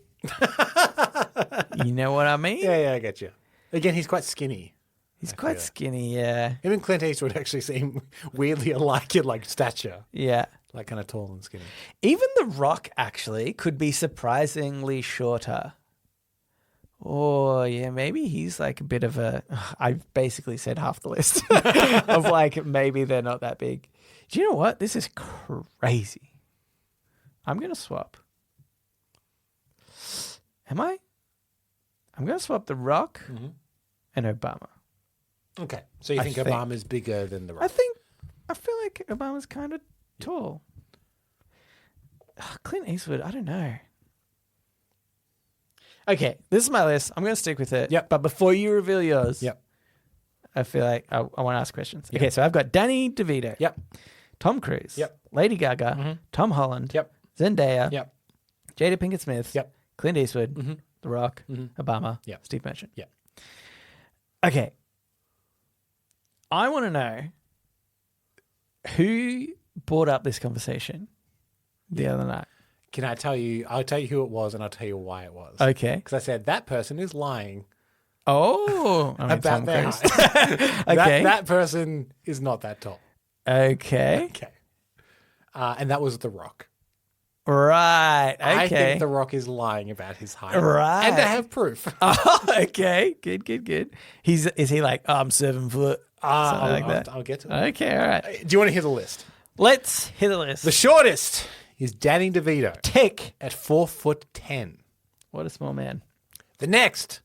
You know what I mean? Yeah, I get you. Again, he's quite skinny. He's quite skinny, yeah. Him and Clint Eastwood actually seem weirdly alike in like stature. Yeah. Like kind of tall and skinny. Even The Rock actually could be surprisingly shorter. Oh, yeah, maybe he's like a bit of a... I've basically said half the list of like maybe they're not that big. Do you know what? This is crazy. I'm going to swap. Am I? I'm going to swap The Rock and Obama. Okay. So you think Obama's bigger than The Rock? I feel like Obama's kind of tall. Clint Eastwood, I don't know. Okay, this is my list. I'm going to stick with it. Yep. But before you reveal yours, Yep. I feel like I want to ask questions. Okay, so I've got Danny DeVito. Yep. Tom Cruise. Yep. Lady Gaga. Tom Holland. Yep. Zendaya. Yep. Jada Pinkett Smith. Yep. Clint Eastwood. The Rock. Obama. Yep. Steve Merchant. Yep. Okay. I want to know who brought up this conversation the other night. Can I tell you? I'll tell you who it was and I'll tell you why it was. Okay. Because I said that person is lying Oh, I mean, about Tom their Cruise. height. Okay. That person is not that tall. Okay. Okay. And that was The Rock. Right. Okay. I think The Rock is lying about his height. Right. And I have proof. Oh, okay. Good. Is he like, I'm 7 foot? Something like that. I'll get to it. Okay, all right. Do you want to hear the list? Let's hit the list. The shortest is Danny DeVito Tick. at 4'10". What a small man. The next,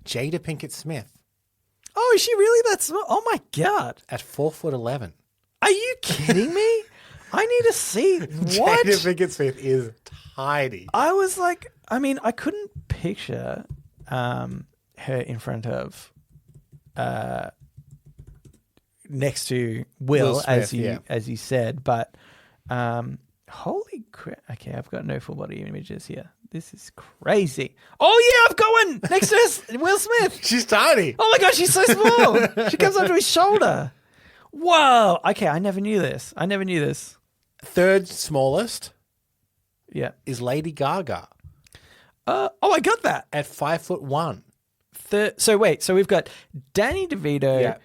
Jada Pinkett Smith Oh, is she really that small? Oh my God. at 4'11". Are you kidding me? I need to see what? Jada Pinkett Smith is tiny. I was like, I mean, I couldn't picture her in front of next to Will Smith, as you said, but holy crap. Okay, I've got no full body images here. This is crazy. Oh yeah, I've got one next to us, Will Smith. She's tiny. Oh my gosh, she's so small. She comes onto his shoulder. Whoa. Okay, I never knew this. Third smallest Yeah. is Lady Gaga Oh, I got that. at 5'1". So wait, so we've got Danny DeVito, Yeah.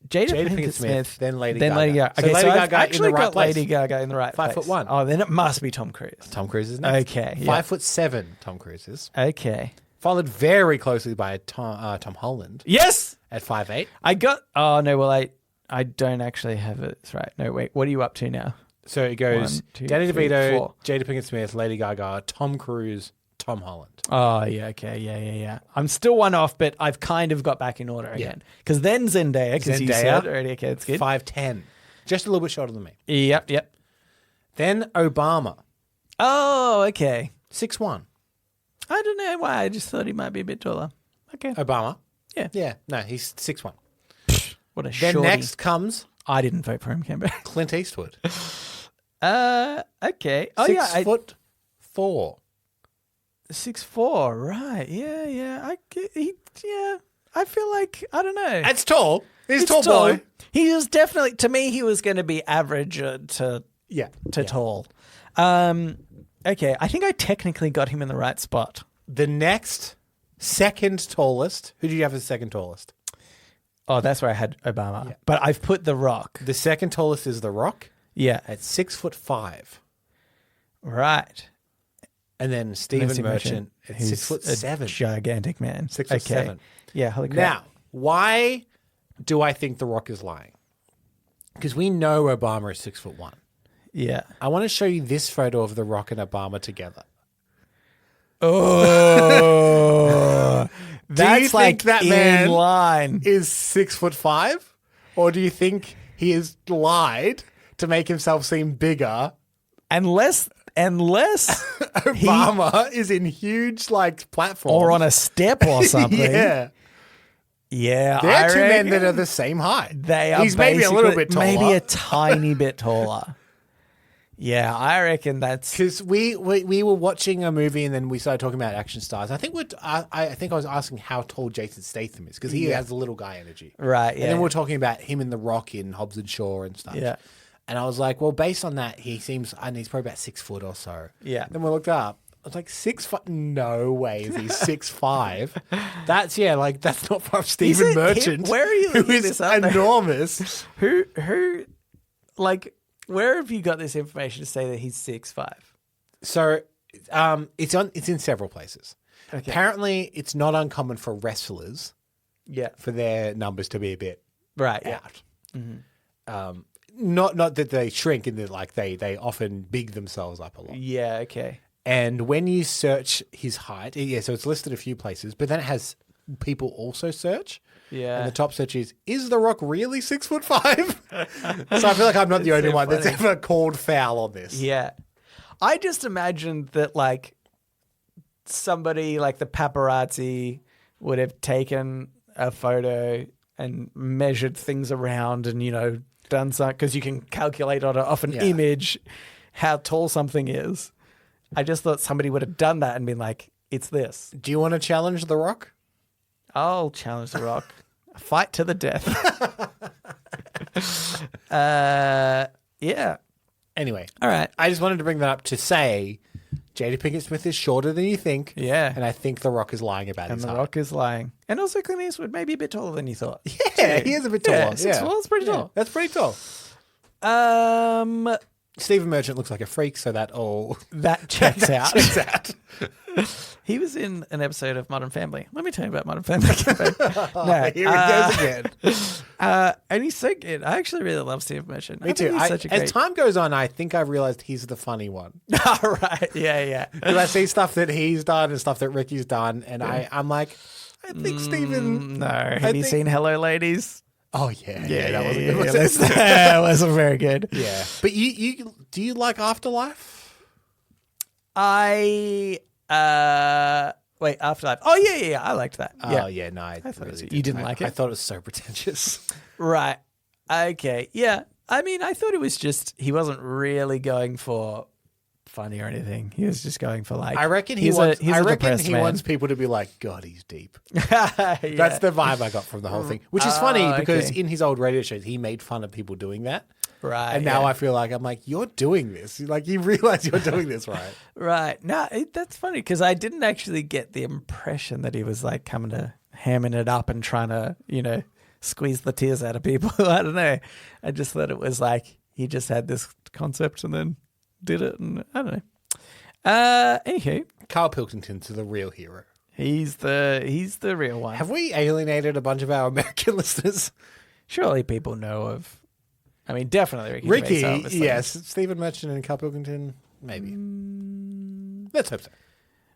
Jada Jada Pinkett Smith, then Lady Then Gaga. Lady Gaga. So Okay, Lady so I've Gaga in actually the right got place. Lady Gaga in the right 5'1". place. Oh, then it must be Tom Cruise. Tom Cruise is next. Okay, yeah. 5'7", Tom Cruise is. Okay. Followed very closely by Tom Holland Yes, at 5'8". I got. Oh no, well I don't actually have it. That's right. No, wait. What are you up to now? So it goes 1, 2, Danny 3, DeVito, 4. Jada Pinkett Smith, Lady Gaga, Tom Cruise, Tom Holland. Oh yeah. Okay. Yeah. I'm still one off, but I've kind of got back in order again. Because then Zendaya, because you said already. Okay, that's good. 5'10". Just a little bit shorter than me. Yep. Then Obama, Oh, okay. 6'1". I don't know why. I just thought he might be a bit taller. Okay. Obama. Yeah. Yeah. No, he's 6'1". What a Then shorty. next comes I didn't vote for him, Canberra. Clint Eastwood. Okay. Oh, 6'4". 6'4", right. Yeah. I feel like, I don't know. That's tall. He's a It's tall boy. He was definitely, to me, he was going to be average to Yeah. tall. Okay, I think I technically got him in the right spot. The next, second tallest. Who do you have as second tallest? Oh, that's where I had Obama. Yeah. But I've put The Rock. The second tallest is The Rock Yeah. at 6'5". Right. And then Stephen Merchant at who's 6'7". a gigantic man. 6'7". Yeah, holy crap. Now, why do I think The Rock is lying? Because we know Obama is 6'1". Yeah. I want to show you this photo of The Rock and Obama together. Oh, that's you think like that in man line. Is 6'5", or do you think he has lied to make himself seem bigger? Unless Obama is in huge like platforms or on a step or something. yeah, Yeah, they're I two men that reckon are the same height. They are. He's maybe a little basically- bit taller. maybe a tiny bit taller. Yeah, I reckon that's. Because we were watching a movie and then we started talking about action stars. I think I was asking how tall Jason Statham is because he has the little guy energy. Right, yeah. And then we're talking about him and The Rock in Hobbs and Shaw and stuff. Yeah. And I was like, well, based on that, he's probably about 6 foot or so. Yeah. Then we looked up. I was like, 6 foot? No way is he 6'5". That's not far from Stephen Merchant. Where are you who looking is this up? enormous. Who, like, where have you got this information to say that he's 6'5"? So, it's in several places. Okay. Apparently, it's not uncommon for wrestlers Yeah. for their numbers to be a bit Right. Yeah. out. Not that they shrink, in that like they often big themselves up a lot. Yeah. Okay. And when you search his height, so it's listed a few places, but then it has people also search. Yeah. And the top search is The Rock really 6'5"? So I feel like I'm not the only so one that's funny. ever called foul on this. Yeah. I just imagined that, like, somebody like the paparazzi would have taken a photo and measured things around and, done something, because you can calculate off an image how tall something is. I just thought somebody would have done that and been like, it's this. Do you want to challenge The Rock? I'll challenge The Rock. A fight to the death. Yeah. Anyway, All right. I just wanted to bring that up to say Jada Pinkett Smith is shorter than you think. Yeah. And I think The Rock is lying about And his The height. Rock is lying. And also Clint Eastwood may be a bit taller than you thought. Yeah, he is a bit taller. Yeah, 6'4", that's pretty tall. That's pretty tall. Stephen Merchant looks like a freak, so that all That checks out. checks out. He was in an episode of Modern Family. Let me tell you about Modern Family. No, Here it goes again. and he's so good. I actually really love Steve Merchant. Me too. He's such a great... As time goes on, I think I've realized he's the funny one. All right. Yeah. Because I see stuff that he's done and stuff that Ricky's done, and I'm like, I think Stephen. No. Have you seen Hello Ladies? Oh yeah, that was a good one. That wasn't very good. Yeah, but you do you like Afterlife? Wait, Afterlife. Oh yeah. I liked that. Oh yeah, no, I thought really you didn't like it? I thought it was so pretentious. Right. Okay. Yeah. I mean, I thought it was just he wasn't really going for funny or anything. He was just going for like. I reckon he's a depressed man. wants people to be like, God, he's deep. Yeah. That's the vibe I got from the whole thing, which is funny because okay. in his old radio shows he made fun of people doing that. Right. And now I feel like I'm like, you're doing this. Like you realize you're doing this, right? Right. No, that's funny because I didn't actually get the impression that he was like coming to hamming it up and trying to, squeeze the tears out of people. I don't know. I just thought it was like he just had this concept and then did it, and I don't know. Anywho, Carl Pilkington's the real hero. he's the real one. Have we alienated a bunch of our American listeners? Surely people know of. I mean, definitely Ricky, Gervais, obviously. yes. Stephen Merchant and Carl Pilkington, maybe. Let's hope so.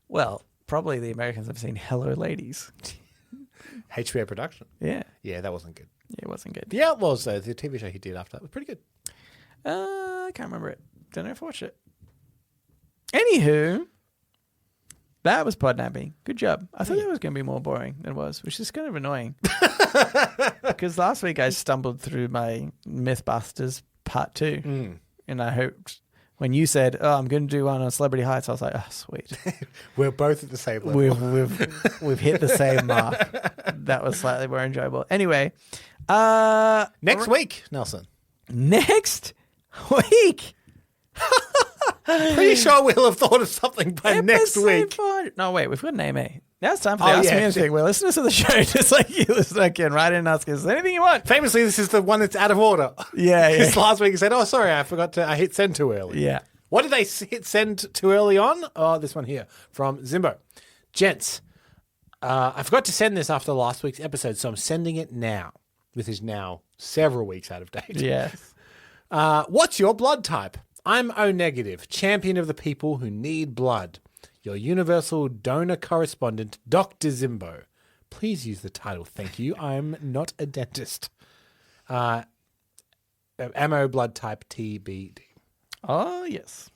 Well, probably the Americans have seen Hello Ladies. HBO production. Yeah. Yeah, that wasn't good. Yeah, it wasn't good. The Outlaws, though, the TV show he did after that was pretty good. I can't remember it. Don't know if I watched it. Anywho, that was Podnapping. Good job. I thought that was going to be more boring than it was, which is kind of annoying. Because last week I stumbled through my Mythbusters Part 2. And I hoped when you said, "Oh, I'm going to do one on Celebrity Heights," I was like, "Oh, sweet." We're both at the same level. We've hit the same mark. That was slightly more enjoyable. Anyway, Next week, Nelson. next week. Pretty sure we'll have thought of something by next Episode week. 400. No, wait, we've got an AMA. Now it's time for Oh, the Ask yeah. Me Anything. We're listeners to the show, just like you listen again. Write in and ask us anything you want. Famously, this is the one that's out of order. Yeah, yeah. Because last week he said, "Oh, sorry, I hit send too early." Yeah. What did they hit send too early on? Oh, this one here from Zimbo. Gents, I forgot to send this after last week's episode, so I'm sending it now. This is now several weeks out of date. Yes. What's your blood type? I'm O negative, champion of the people who need blood. Your universal donor correspondent, Dr. Zimbo. Please use the title, thank you. I'm not a dentist. Ammo blood type TBD. Oh, yes.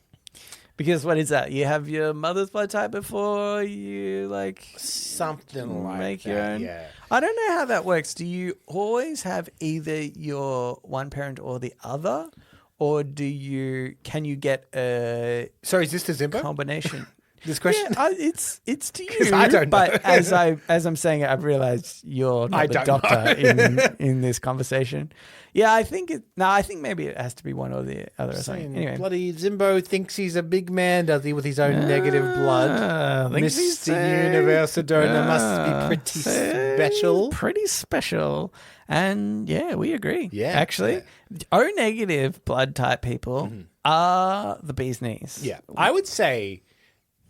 Because what is that? You have your mother's blood type before you, like, Something like make that, your own? yeah. I don't know how that works. Do you always have either your one parent or the other? Or can you get a Sorry, is this the Zimbo? combination? this question? Yeah, it's to you. I don't know. But as I'm saying it, I've realized you're not the doctor in this conversation. Yeah, I think maybe it has to be one or the other or something. Anyway, bloody Zimbo thinks he's a big man, does he, with his own negative blood? Mr. Universal Donor must be pretty special. Pretty special. And yeah, we agree. Yeah. Actually, O negative blood type people are the bee's knees. Yeah. I would say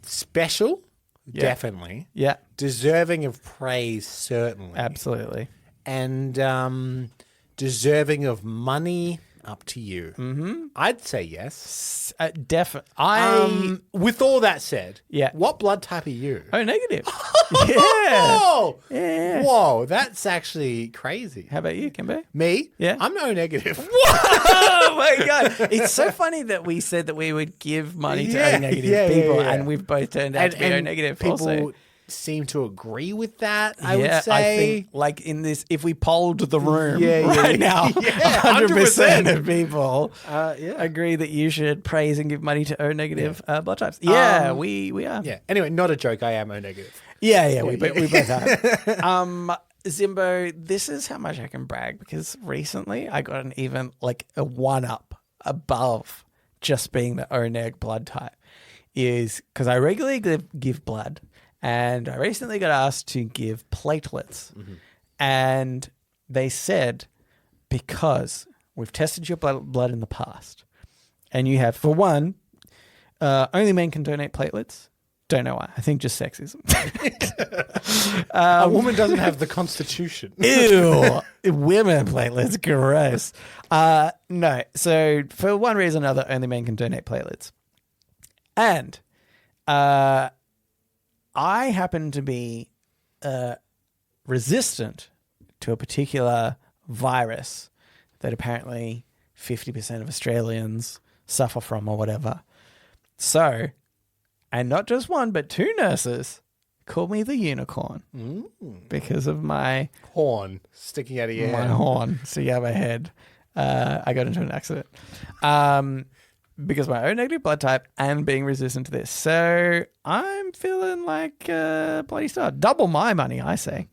special, definitely. Yeah. Deserving of praise, certainly. Absolutely. And deserving of money, up to you. Mm-hmm. I'd say yes. Definitely. With all that said, Yeah. what blood type are you? O negative. Yeah. Oh! Yeah. Whoa, that's actually crazy. How about you, Kimbo? Me? Yeah. I'm O negative. Oh my god! It's so funny that we said that we would give money to O negative people, and we've both turned out to be O negative. People also seem to agree with that. I would say. I think, like in this, if we polled the room right now, 100% of people agree that you should praise and give money to O negative blood types. Yeah, we are. Yeah. Anyway, not a joke. I am O negative. Yeah, we both are. Zimbo, this is how much I can brag because recently I got an even like a 1-up above just being the O neg blood type. Is because I regularly give blood, and I recently got asked to give platelets, and they said because we've tested your blood in the past, and you have, for one, only men can donate platelets. Don't know why. I think just sexism. A woman doesn't have the constitution. Ew. Women platelets. Gross. No. So for one reason or another, only men can donate platelets. And I happen to be resistant to a particular virus that apparently 50% of Australians suffer from or whatever. So... and not just one, but 2 nurses called me the unicorn because of my horn sticking out of your head. My horn sticking out of my head. I got into an accident because of my O negative blood type and being resistant to this. So I'm feeling like a bloody star. Double my money, I say,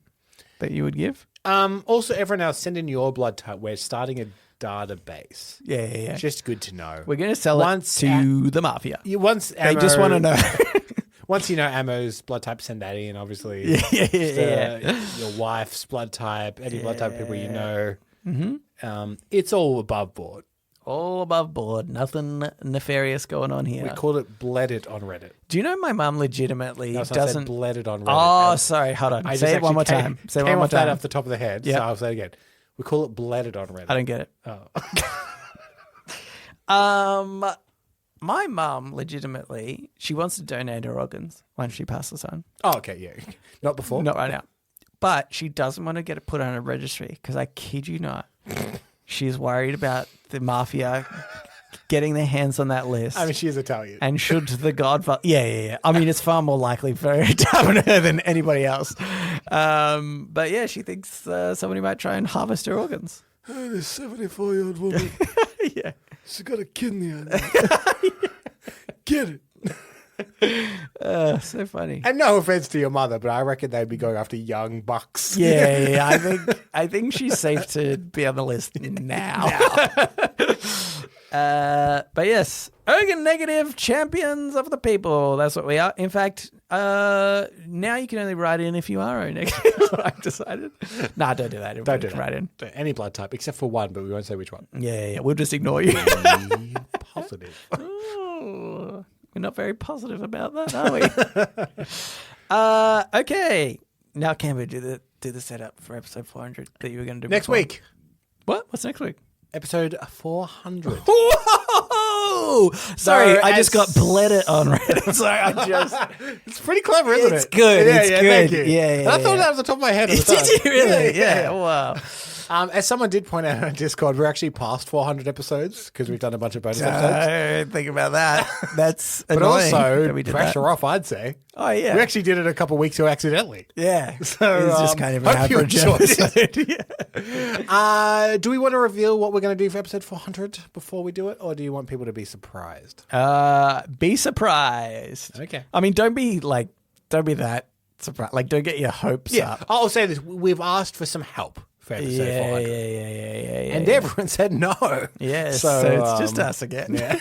that you would give. Also, everyone else, send in your blood type. We're starting a database. Yeah. Just good to know. We're going to sell it to the mafia. They just want to know. Once you know Ammo's blood type, send that in, obviously. Your wife's blood type, any blood type people you know. Mm-hmm. It's all above board. All above board. Nothing nefarious going on here. We call it bled it on Reddit. Do you know my mum legitimately doesn't... said bled it on Reddit. Oh, sorry. Hold on. Say it one more time. Say it one more time. That off the top of the head, so I'll say it again. We call it bled it on Reddit. I don't get it. Oh. My mum legitimately, she wants to donate her organs once she passes on. Oh, okay, yeah. Not before? Not right now. But she doesn't want to get it put on a registry because I kid you not, she's worried about the mafia getting their hands on that list. I mean, she is Italian. And should the Godfather... Yeah. I mean, it's far more likely for her to happen to her than anybody else. But yeah, she thinks somebody might try and harvest her organs. Hey, this 74-year-old woman. Yeah. She's got a kidney on her. Get it. So funny. And no offense to your mother, but I reckon they'd be going after young bucks. Yeah. I think she's safe to be on the list now. But yes, organ negative champions of the people. That's what we are. In fact, now you can only write in if you are O negative. I've decided. Nah, don't do that. Don't do that. Write in. Any blood type, except for one, but we won't say which one. Yeah. We'll just ignore you. Positive. Ooh, we're not very positive about that, are we? Okay. Now can we do the setup for episode 400 that you were going to do next before? week? What? What's next week? Episode 400. Whoa! Sorry, I just got bled it on Reddit. Sorry, It's pretty clever, isn't it? It's good. Yeah, it's yeah, good. thank you. Yeah. I thought that was the top of my head at the time. Did you really? Yeah. Wow. As someone did point out on Discord, we're actually past 400 episodes because we've done a bunch of bonus episodes. Think about that. That's But annoying also, that we did pressure that. off, I'd say. Oh yeah, We actually did it a couple weeks ago accidentally. yeah. So, it's just kind of an hope you average enjoyed it. episode. Yeah. Do we want to reveal what we're going to do for episode 400 before we do it, or do you want people to be surprised? Be surprised. Okay. I mean, don't be that surprised. Like, don't get your hopes up. I'll say this. We've asked for some help for episode Yeah, 400. yeah. And everyone said no. Yes, So, so it's just us again. Yeah.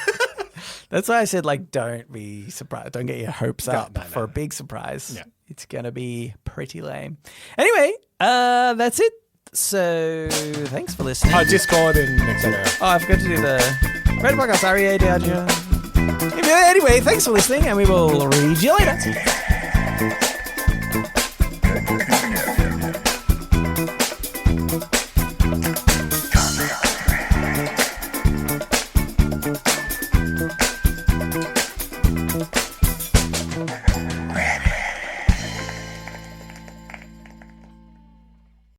That's why I said, like, don't be surprised. Don't get your hopes up no, for a big surprise. Yeah. It's going to be pretty lame. Anyway, that's it. So thanks for listening. Discord and etc. Oh, I forgot to do the Reddit podcast. Anyway, thanks for listening, and we will read you later. Ready.